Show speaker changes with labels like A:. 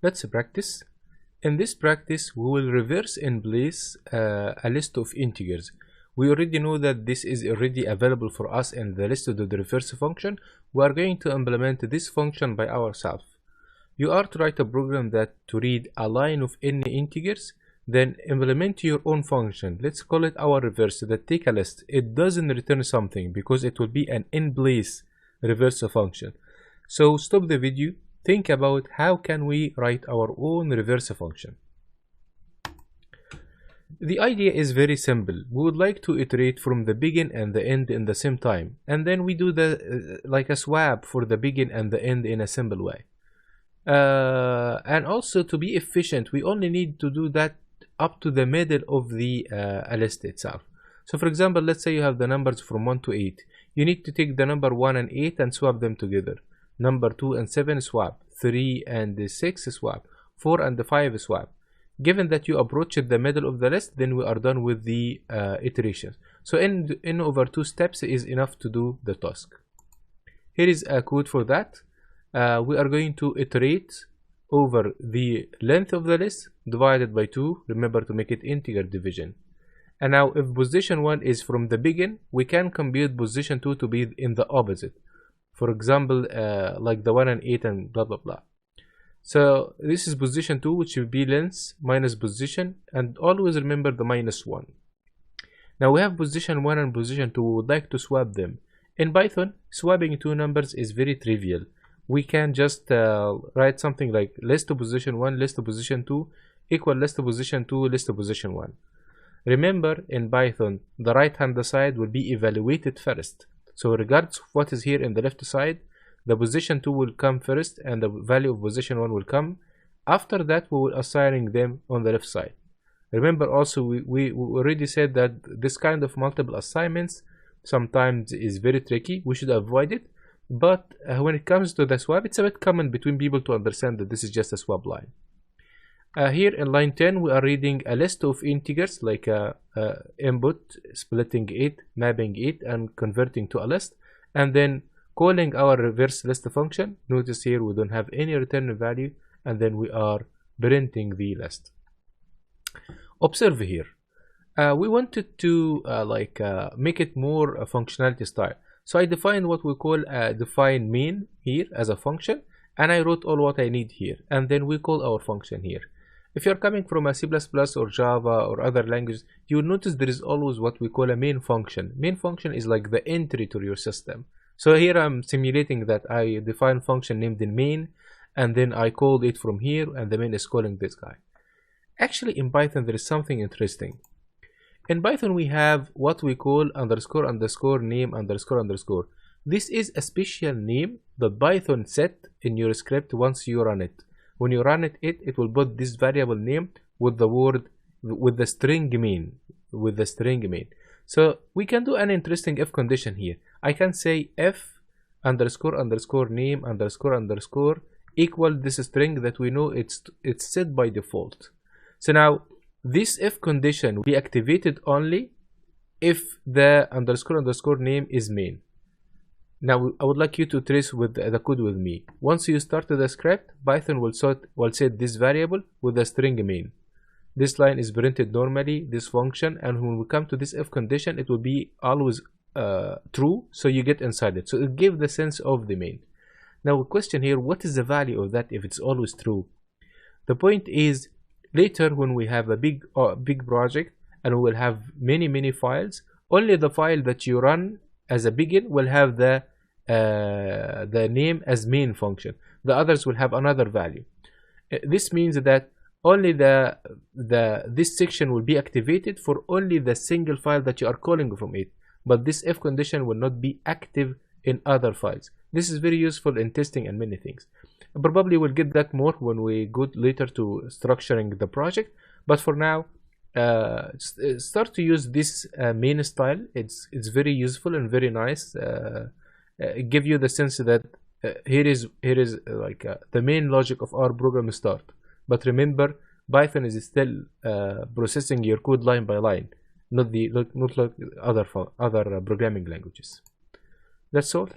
A: Let's practice. In this practice, we will reverse in place a list of integers. We already know that this is already available for us in the list of the reverse function. We are going to implement this function by ourselves. You are to write a program that to read a line of n integers, then implement your own function. Let's call it our reverse that take a list. It doesn't return something because it will be an in-place reverse function. So stop the video. Think about how can we write our own reverse function. The idea is very simple. We would like to iterate from the begin and the end in the same time, and then we do the like a swap for the begin and the end in a simple way. And also to be efficient, we only need to do that up to the middle of the list itself. So for example, let's say you have the numbers from 1 to 8. You need to take the number 1 and 8 and swap them together. Number 2 and 7 swap, 3 and 6 swap, 4 and 5 swap. Given that you approach the middle of the list, then we are done with the iterations. So n over 2 steps is enough to do the task. Here is a code for that. We are going to iterate over the length of the list divided by 2. Remember to make it integer division. And now if position 1 is from the begin, we can compute position 2 to be in the opposite. For example, like the 1 and 8 and blah blah blah. So this is position 2, which will be length minus position, and always remember the minus 1. Now we have position 1 and position 2. We would like to swap them. In Python, swapping two numbers is very trivial. We can just write something like list to position 1, list to position 2 equal list to position 2, list to position 1. Remember, in Python, the right hand side will be evaluated first. So regardless of what is here in the left side, the position 2 will come first and the value of position 1 will come. After that, we will assigning them on the left side. Remember also, we already said that this kind of multiple assignments sometimes is very tricky. We should avoid it. But when it comes to the swap, it's a bit common between people to understand that this is just a swap line. Here in line 10, we are reading a list of integers like input, splitting it, mapping it, and converting to a list, and then calling our reverse list function. Notice here we don't have any return value, and then we are printing the list. Observe here. We wanted to make it more functionality style. So I defined what we call define main here as a function, and I wrote all what I need here, and then we call our function here. If you're coming from a C++ or Java or other languages, you will notice there is always what we call a main function. Main function is like the entry to your system. So here I'm simulating that I define function named in main, and then I called it from here, and the main is calling this guy. Actually, in Python, there is something interesting. In Python, we have what we call underscore underscore name underscore underscore. This is a special name that Python set in your script once you run it. When you run it, it will put this variable name with the word, with the string main, So we can do an interesting if condition here. I can say if underscore underscore name underscore underscore equal this string that we know it's set by default. So now this if condition will be activated only if the underscore underscore name is main. Now I would like you to trace with the code with me. Once you start the script, Python will set this variable with the string main. This line is printed normally, this function, and when we come to this if condition, it will be always true, so you get inside it. So it gives the sense of the main. Now the question here, what is the value of that if it's always true? The point is, later when we have a big project and we will have many files, only the file that you run as a begin will have the name as main function. The others will have another value. This means that only this section will be activated for only the single file that you are calling from it, but this if condition will not be active in other files. This is very useful in testing and many things. Probably we'll get that more when we go later to structuring the project, but for now start to use this main style. It's very useful and very nice. Give you the sense that here is like the main logic of our program start. But remember, Python is still processing your code line by line, not like other programming languages. That's all.